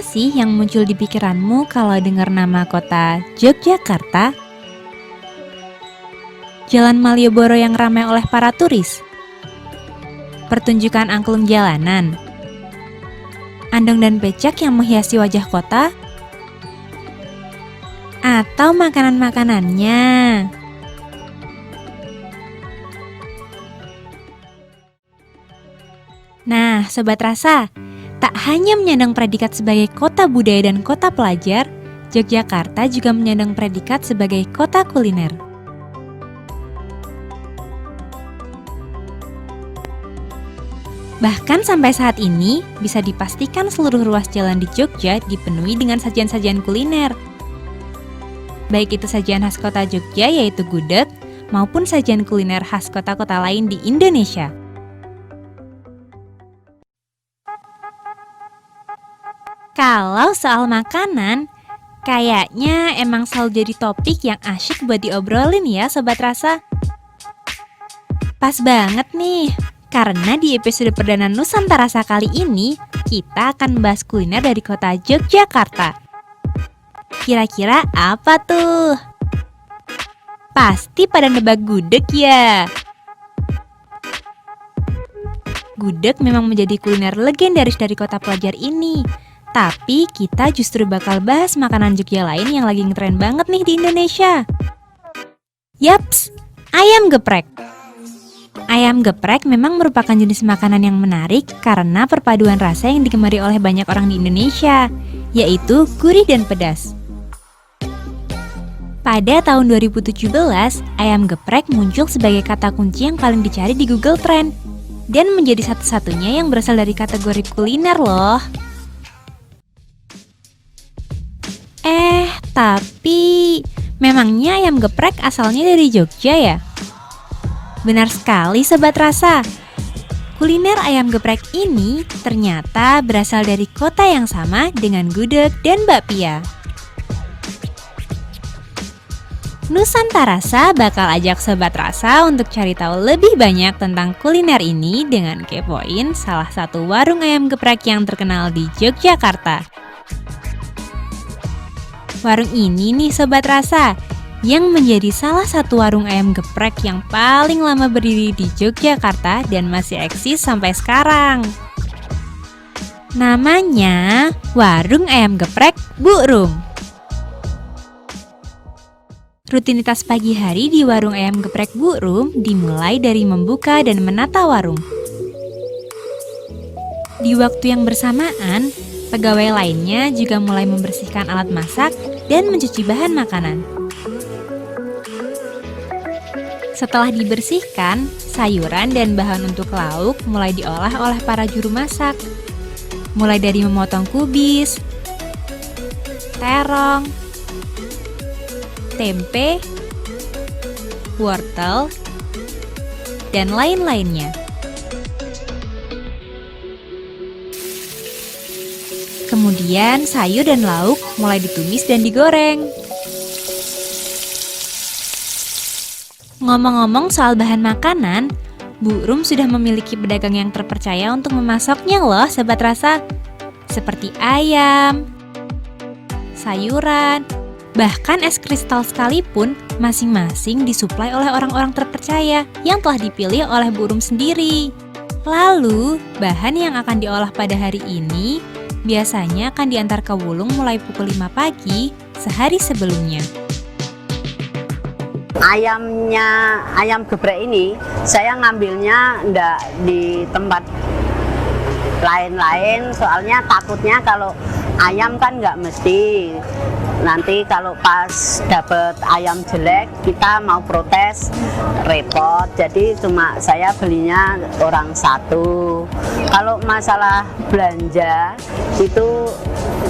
sih yang muncul di pikiranmu kalau dengar nama kota Yogyakarta? Jalan Malioboro yang ramai oleh para turis? Pertunjukan angklung jalanan? Andong dan becak yang menghiasi wajah kota? Atau makanan-makanannya? Nah, Sobat Rasa, tak hanya menyandang predikat sebagai kota budaya dan kota pelajar, Yogyakarta juga menyandang predikat sebagai kota kuliner. Bahkan sampai saat ini, bisa dipastikan seluruh ruas jalan di Jogja dipenuhi dengan sajian-sajian kuliner. Baik itu sajian khas kota Jogja yaitu gudeg, maupun sajian kuliner khas kota-kota lain di Indonesia. Kalau soal makanan, kayaknya emang selalu jadi topik yang asyik buat diobrolin ya Sobat Rasa. Pas banget nih, karena di episode perdana Nusantara Rasa kali ini, kita akan membahas kuliner dari kota Yogyakarta. Kira-kira apa tuh? Pasti pada nebak gudeg ya? Gudeg memang menjadi kuliner legendaris dari kota pelajar ini. Tapi kita justru bakal bahas makanan Jogja lain yang lagi ngetren banget nih di Indonesia. Yaps, ayam geprek. Ayam geprek memang merupakan jenis makanan yang menarik karena perpaduan rasa yang digemari oleh banyak orang di Indonesia, yaitu gurih dan pedas. Pada tahun 2017, ayam geprek muncul sebagai kata kunci yang paling dicari di Google Trend dan menjadi satu-satunya yang berasal dari kategori kuliner loh. Tapi memangnya ayam geprek asalnya dari Jogja ya? Benar sekali Sobat Rasa. Kuliner ayam geprek ini ternyata berasal dari kota yang sama dengan gudeg dan bakpia. Nusantara Rasa bakal ajak Sobat Rasa untuk cari tahu lebih banyak tentang kuliner ini dengan kepoin salah satu warung ayam geprek yang terkenal di Yogyakarta. Warung ini nih Sobat Rasa, yang menjadi salah satu warung ayam geprek yang paling lama berdiri di Yogyakarta dan masih eksis sampai sekarang. Namanya Warung Ayam Geprek Bu Rum. Rutinitas pagi hari di Warung Ayam Geprek Bu Rum dimulai dari membuka dan menata warung. Di waktu yang bersamaan, pegawai lainnya juga mulai membersihkan alat masak dan mencuci bahan makanan. Setelah dibersihkan, sayuran dan bahan untuk lauk mulai diolah oleh para juru masak. Mulai dari memotong kubis, terong, tempe, wortel, dan lain-lainnya. Kemudian sayur dan lauk mulai ditumis dan digoreng. Ngomong-ngomong soal bahan makanan, Bu Rum sudah memiliki pedagang yang terpercaya untuk memasaknya loh Sobat Rasa. Seperti ayam, sayuran, bahkan es kristal sekalipun masing-masing disuplai oleh orang-orang terpercaya yang telah dipilih oleh Bu Rum sendiri. Lalu, bahan yang akan diolah pada hari ini biasanya akan diantar ke Wulung mulai pukul 5 pagi sehari sebelumnya. Ayam geprek ini saya ngambilnya enggak di tempat lain-lain, soalnya takutnya kalau ayam kan nggak mesti. Nanti kalau pas dapet ayam jelek kita mau protes repot, jadi cuma saya belinya orang satu. Kalau masalah belanja itu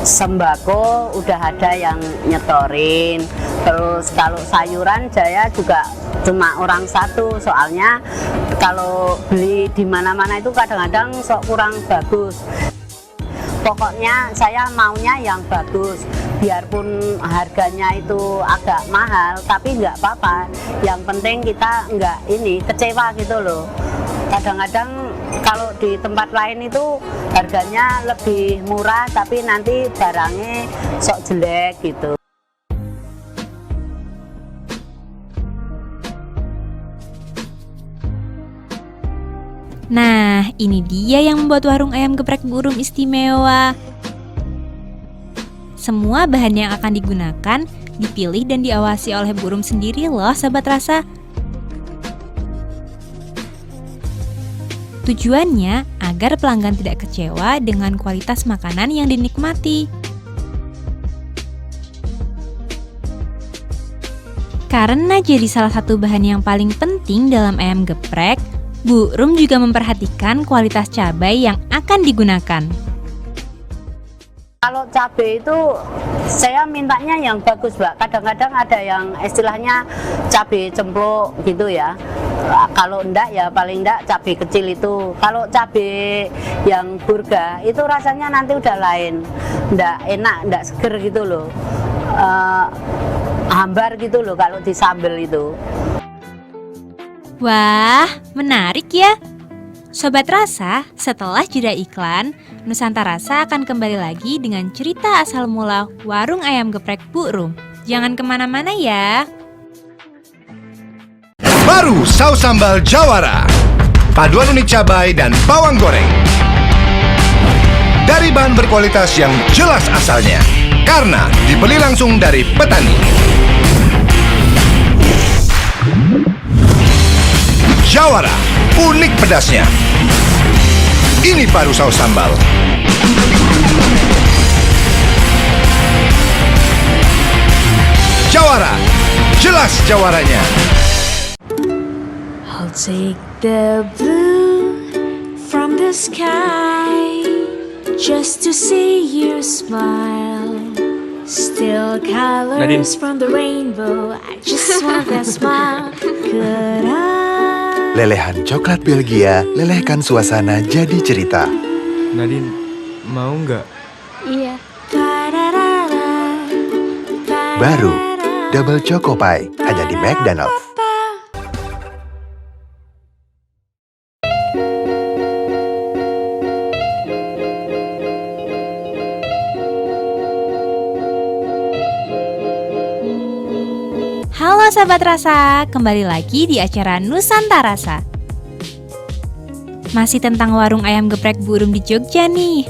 sembako udah ada yang nyetorin. Terus kalau sayuran saya juga cuma orang satu, soalnya kalau beli di mana-mana itu kadang-kadang sok kurang bagus. Pokoknya saya maunya yang bagus, biarpun harganya itu agak mahal, tapi nggak apa-apa. Yang penting kita nggak kecewa gitu loh. Kadang-kadang kalau di tempat lain itu harganya lebih murah tapi nanti barangnya sok jelek gitu. Nah, ini dia yang membuat warung ayam geprek Bu Rum istimewa. Semua bahan yang akan digunakan dipilih dan diawasi oleh Bu Rum sendiri loh, Sobat Rasa. Tujuannya agar pelanggan tidak kecewa dengan kualitas makanan yang dinikmati. Karena jadi salah satu bahan yang paling penting dalam ayam geprek, Bu Rum juga memperhatikan kualitas cabai yang akan digunakan. Kalau cabai itu saya mintanya yang bagus, Mbak. Kadang-kadang ada yang istilahnya cabai cempluk gitu ya. Kalau enggak ya paling enggak cabai kecil itu. Kalau cabai yang burga itu rasanya nanti udah lain. Enggak enak, enggak seger gitu loh. Hambar gitu loh kalau disambel itu. Wah, menarik ya. Sobat Rasa, setelah jeda iklan, Nusantara Rasa akan kembali lagi dengan cerita asal mula warung ayam geprek Bu Rum. Jangan kemana-mana ya. Baru saus sambal Jawara. Paduan unik cabai dan bawang goreng. Dari bahan berkualitas yang jelas asalnya. Karena dibeli langsung dari petani. Jawara, unik pedasnya. Ini baru saus sambal. Jawara, jelas jawaranya. I'll take the blue from the sky just to see you smile. Still colors from the rainbow. I just want that smile. Could I? Lelehan coklat Belgia, lelehkan suasana jadi cerita. Nadine, mau nggak? Iya. Baru, Double Choco Pie, hanya di McDonald's. Halo Sobat Rasa, kembali lagi di acara Nusantara Rasa. Masih tentang warung ayam geprek Bu Rum di Jogja nih.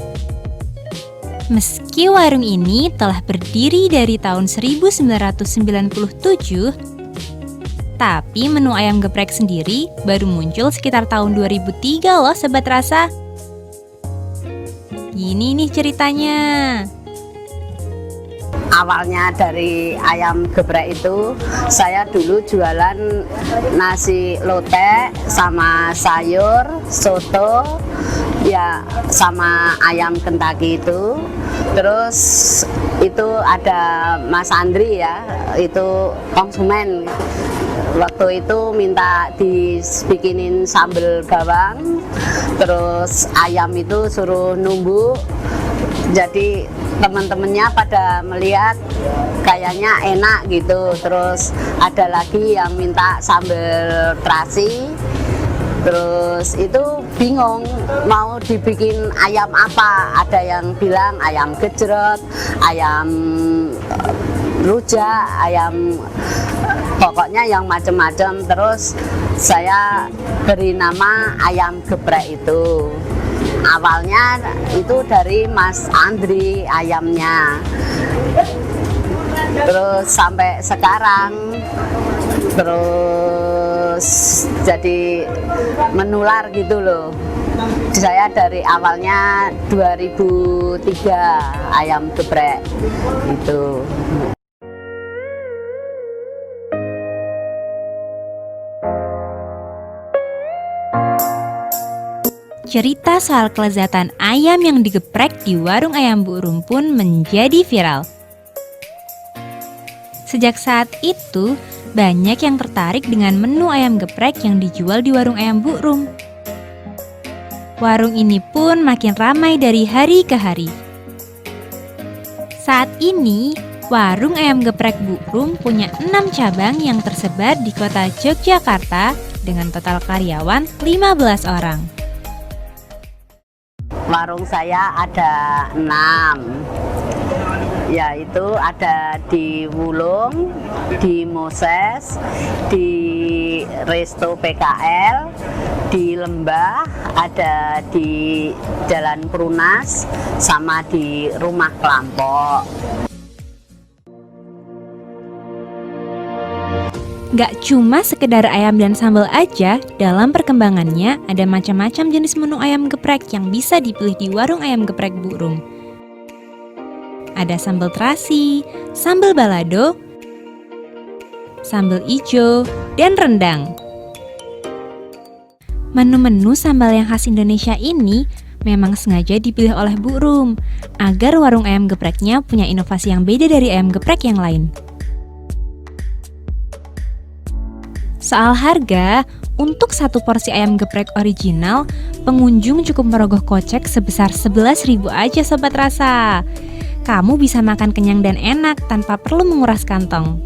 Meski warung ini telah berdiri dari tahun 1997, tapi menu ayam geprek sendiri baru muncul sekitar tahun 2003 loh Sobat Rasa. Gini nih ceritanya. Awalnya dari ayam geprek itu saya dulu jualan nasi lotek sama sayur, soto, ya sama ayam Kentucky itu. Terus itu ada Mas Andri ya, itu konsumen. Waktu itu minta dibikinin sambal bawang, terus ayam itu suruh numbuk. Jadi teman-temannya pada melihat kayaknya enak gitu. Terus ada lagi yang minta sambal terasi. Terus itu bingung mau dibikin ayam apa. Ada yang bilang ayam gejrot, ayam rujak, ayam pokoknya yang macam-macam. Terus saya beri nama ayam geprek itu. Awalnya itu dari Mas Andri ayamnya. Terus sampai sekarang terus jadi menular gitu loh. Saya dari awalnya 2003 ayam geprek itu. Cerita soal kelezatan ayam yang digeprek di warung ayam Bu Rum pun menjadi viral. Sejak saat itu, banyak yang tertarik dengan menu ayam geprek yang dijual di warung ayam Bu Rum. Warung ini pun makin ramai dari hari ke hari. Saat ini, warung ayam geprek Bu Rum punya 6 cabang yang tersebar di kota Yogyakarta dengan total karyawan 15 orang. Warung saya ada 6, yaitu ada di Wulung, di Moses, di Resto PKL, di Lembah, ada di Jalan Prunas, sama di Rumah Kelampok. Gak cuma sekedar ayam dan sambal aja, dalam perkembangannya ada macam-macam jenis menu ayam geprek yang bisa dipilih di warung ayam geprek Burung. Ada sambal terasi, sambal balado, sambal ijo, dan rendang. Menu-menu sambal yang khas Indonesia ini memang sengaja dipilih oleh Burung agar warung ayam gepreknya punya inovasi yang beda dari ayam geprek yang lain. Soal harga, untuk satu porsi ayam geprek original, pengunjung cukup merogoh kocek sebesar 11.000 aja Sobat Rasa. Kamu bisa makan kenyang dan enak tanpa perlu menguras kantong.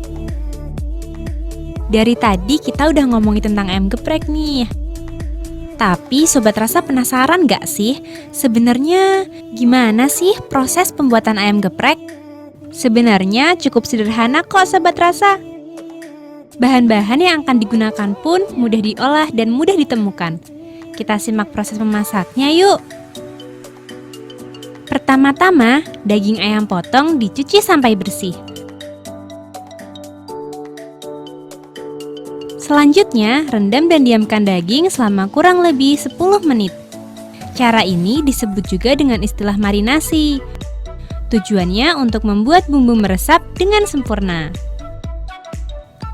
Dari tadi kita udah ngomongin tentang ayam geprek nih. Tapi Sobat Rasa penasaran gak sih? Sebenarnya gimana sih proses pembuatan ayam geprek? Sebenarnya cukup sederhana kok Sobat Rasa. Bahan-bahan yang akan digunakan pun mudah diolah dan mudah ditemukan. Kita simak proses memasaknya yuk. Pertama-tama, daging ayam potong dicuci sampai bersih. Selanjutnya, rendam dan diamkan daging selama kurang lebih 10 menit. Cara ini disebut juga dengan istilah marinasi. Tujuannya untuk membuat bumbu meresap dengan sempurna.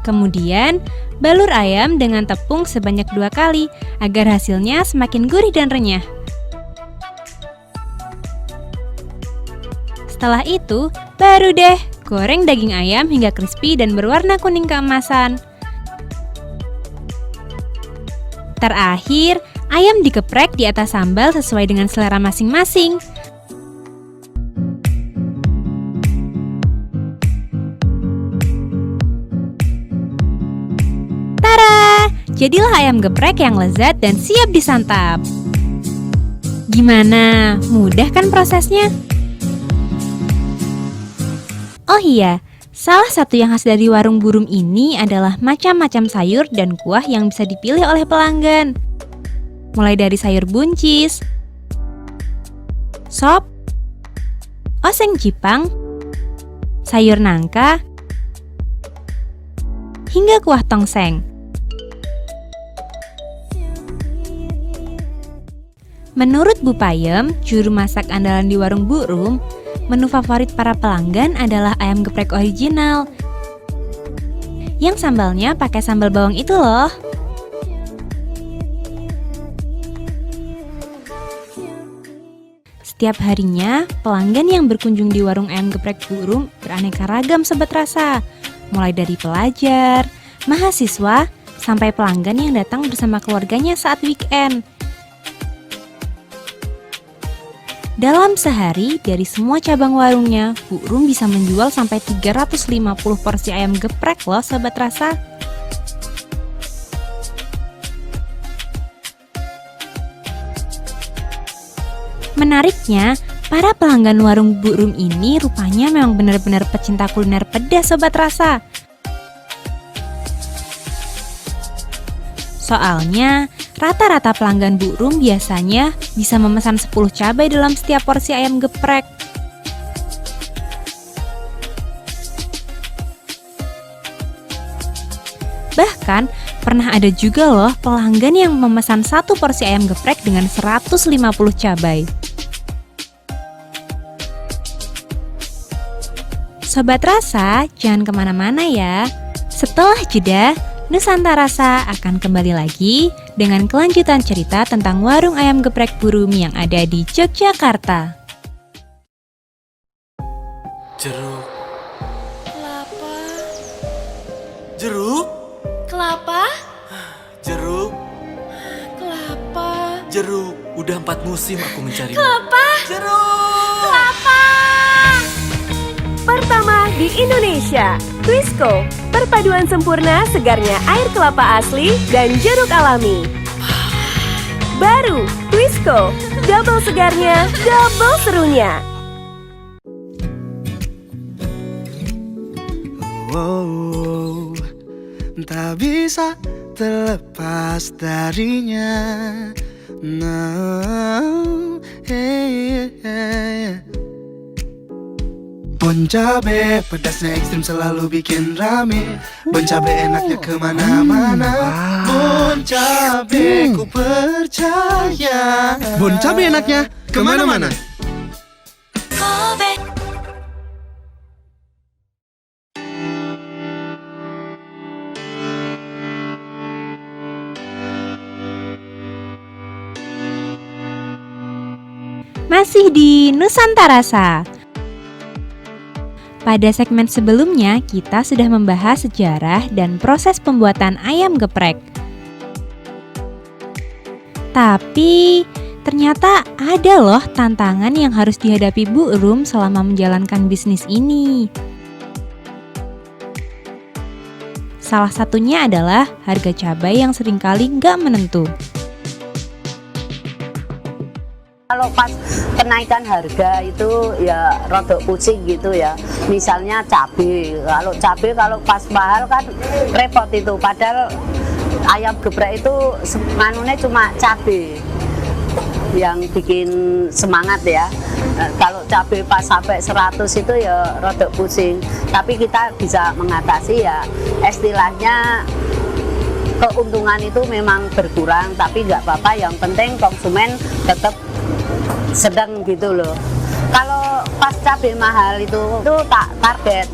Kemudian, balur ayam dengan tepung sebanyak 2 kali agar hasilnya semakin gurih dan renyah. Setelah itu, baru deh goreng daging ayam hingga crispy dan berwarna kuning keemasan. Terakhir, ayam digeprek di atas sambal sesuai dengan selera masing-masing. Jadilah ayam geprek yang lezat dan siap disantap. Gimana? Mudah kan prosesnya? Oh iya, salah satu yang khas dari warung Burung ini adalah macam-macam sayur dan kuah yang bisa dipilih oleh pelanggan. Mulai dari sayur buncis, sop, oseng Jipang, sayur nangka, hingga kuah tongseng. Menurut Bu Payem, juru masak andalan di warung Burung, menu favorit para pelanggan adalah ayam geprek original. Yang sambalnya pakai sambal bawang itu loh. Setiap harinya, pelanggan yang berkunjung di warung ayam geprek Burung beraneka ragam Sobat Rasa. Mulai dari pelajar, mahasiswa, sampai pelanggan yang datang bersama keluarganya saat weekend. Dalam sehari, dari semua cabang warungnya, Burung bisa menjual sampai 350 porsi ayam geprek loh Sobat Rasa. Menariknya, para pelanggan warung Burung ini rupanya memang benar-benar pecinta kuliner pedas Sobat Rasa. Soalnya, rata-rata pelanggan Burung biasanya bisa memesan 10 cabai dalam setiap porsi ayam geprek. Bahkan, pernah ada juga loh pelanggan yang memesan 1 porsi ayam geprek dengan 150 cabai. Sobat Rasa, jangan kemana-mana ya. Setelah jeda, Nusantara Rasa akan kembali lagi dengan kelanjutan cerita tentang warung ayam geprek Burung yang ada di Yogyakarta. Jeruk. Kelapa. Jeruk. Kelapa. Jeruk. Kelapa. Jeruk. Udah 4 musim aku mencari. Kelapa. Jeruk. Kelapa. Pertama di Indonesia, Twisco, perpaduan sempurna segarnya air kelapa asli dan jeruk alami. Baru Twisco, double segarnya, double serunya. Wow, tak bisa terlepas darinya. No, hey. Bon cabe, pedasnya ekstrim selalu bikin rame. Bon cabe enaknya kemana-mana. Bon cabe, ku percaya. Bon cabe enaknya kemana-mana. Masih di Nusantara Rasa. Pada segmen sebelumnya, kita sudah membahas sejarah dan proses pembuatan ayam geprek. Tapi, ternyata ada loh tantangan yang harus dihadapi Bu Rum selama menjalankan bisnis ini. Salah satunya adalah harga cabai yang seringkali nggak menentu. Kalau pas kenaikan harga itu ya rodok pusing gitu ya. Misalnya cabai, kalau pas mahal kan repot itu. Padahal ayam geprek itu manunya cuma cabai yang bikin semangat ya. Kalau cabai pas sampai 100 itu ya rodok pusing. Tapi kita bisa mengatasi ya, istilahnya keuntungan itu memang berkurang, tapi nggak apa-apa. Yang penting konsumen tetap sedang gitu loh. Kalau pas cabai mahal itu tak target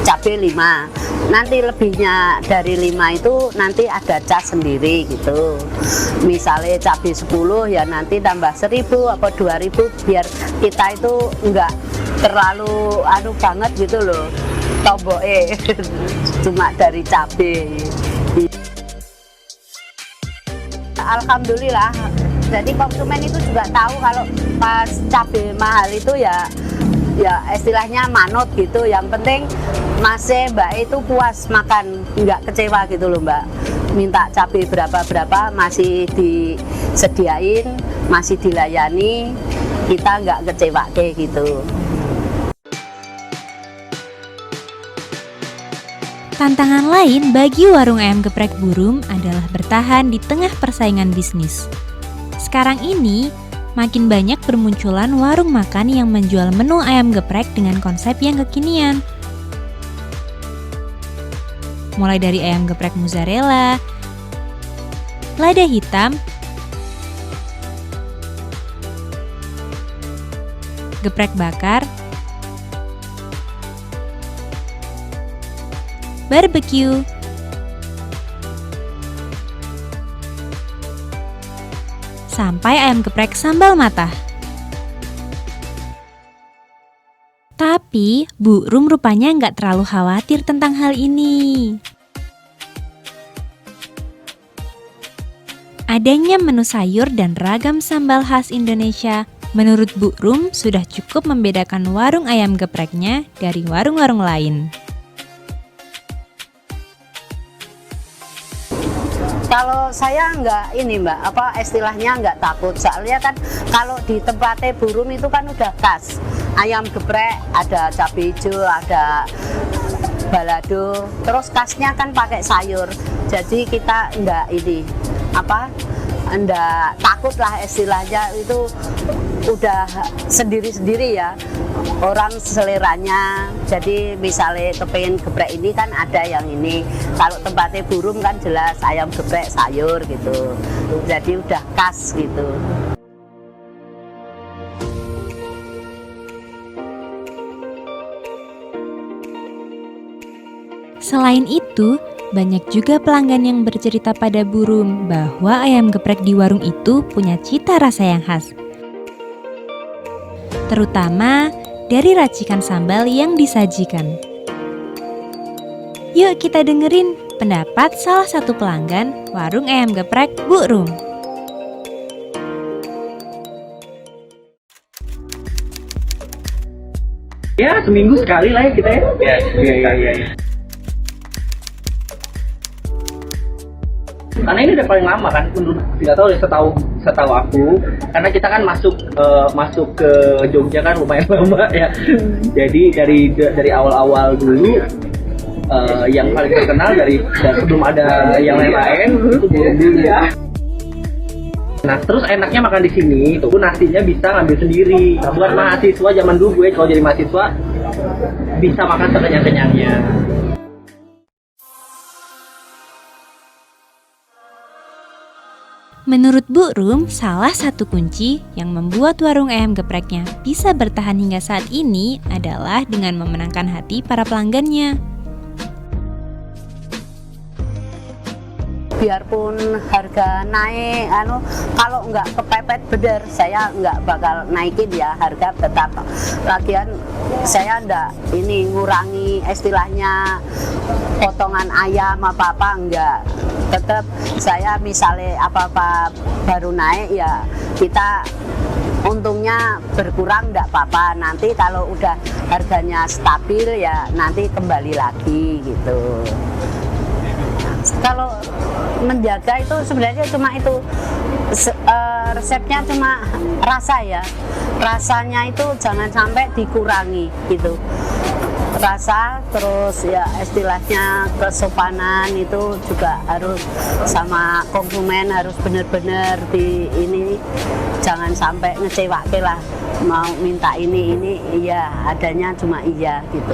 cabai 5. Nanti lebihnya dari 5 itu nanti ada cas sendiri gitu. Misalnya cabai 10 ya nanti tambah 1.000 atau 2.000 biar kita itu enggak terlalu banget gitu loh. Tomboke cuma dari cabai. Alhamdulillah. Jadi konsumen itu juga tahu kalau pas cabai mahal itu ya istilahnya manut gitu. Yang penting masih Mbak itu puas makan, nggak kecewa gitu loh Mbak. Minta cabai berapa masih disediain, masih dilayani, kita nggak kecewa kayak gitu. Tantangan lain bagi warung ayam geprek Bu Rum adalah bertahan di tengah persaingan bisnis. Sekarang ini, makin banyak bermunculan warung makan yang menjual menu ayam geprek dengan konsep yang kekinian. Mulai dari ayam geprek mozzarella, lada hitam, geprek bakar, barbecue, sampai ayam geprek sambal matah. Tapi, Bu Rum rupanya nggak terlalu khawatir tentang hal ini. Adanya menu sayur dan ragam sambal khas Indonesia, menurut Bu Rum sudah cukup membedakan warung ayam gepreknya dari warung-warung lain. Kalau saya nggak istilahnya nggak takut. Soalnya kan kalau di tempatnya Bu Rum itu kan udah khas. Ayam geprek, ada cabai hijau, ada balado. Terus khasnya kan pakai sayur. Jadi kita nggak takut lah istilahnya, itu udah sendiri-sendiri ya. Orang seleranya. Jadi misalnya kepengen geprek ini kan ada yang ini. Kalau tempatnya Bu Rum kan jelas ayam geprek sayur gitu. Jadi udah khas gitu. Selain itu, banyak juga pelanggan yang bercerita pada Bu Rum bahwa ayam geprek di warung itu punya cita rasa yang khas. Terutama dari racikan sambal yang disajikan. Yuk kita dengerin pendapat salah satu pelanggan warung ayam geprek Bu Rum. Ya, seminggu sekali lah ya kita ya. Iya. Karena ini udah paling lama kan, menurut tidak tahu ya, setahu setahu aku, karena kita kan masuk ke Jogja kan lumayan lama ya. Jadi dari awal-awal dulu yang paling terkenal dari sebelum ada yang lain-lain itu burung dulu ya. Nah terus enaknya makan di sini tuh nasinya bisa ngambil sendiri. Buat mahasiswa zaman dulu gue kalau jadi mahasiswa bisa makan sekenyang-kenyangnya. Menurut Bu Rum, salah satu kunci yang membuat warung ayam gepreknya bisa bertahan hingga saat ini adalah dengan memenangkan hati para pelanggannya. Biarpun harga naik, kalau nggak kepepet bener, saya nggak bakal naikin ya harga tetap. Lagian saya nggak ini ngurangi istilahnya potongan ayam apa-apa enggak. Tetap saya misalnya apa-apa baru naik ya kita untungnya berkurang enggak apa-apa. Nanti kalau udah harganya stabil ya nanti kembali lagi gitu. Kalau menjaga itu sebenarnya cuma itu resepnya cuma rasa ya. Rasanya itu jangan sampai dikurangi gitu. Rasa terus ya istilahnya kesopanan itu juga harus sama konsumen harus benar-benar di ini jangan sampai ngecewakin lah mau minta ini iya adanya cuma iya gitu.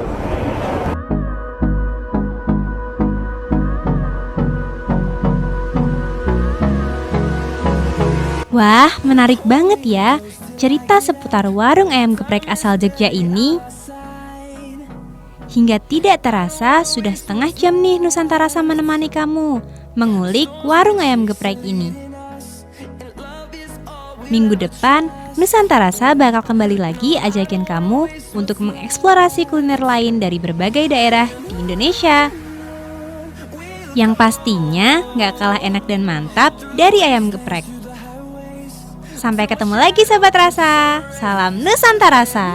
Wah, menarik banget ya cerita seputar warung ayam geprek asal Jogja ini. Hingga tidak terasa sudah setengah jam nih Nusantara Rasa menemani kamu mengulik warung ayam geprek ini. Minggu depan, Nusantara Rasa bakal kembali lagi ajakin kamu untuk mengeksplorasi kuliner lain dari berbagai daerah di Indonesia. Yang pastinya gak kalah enak dan mantap dari ayam geprek. Sampai ketemu lagi Sobat Rasa. Salam Nusantara Rasa.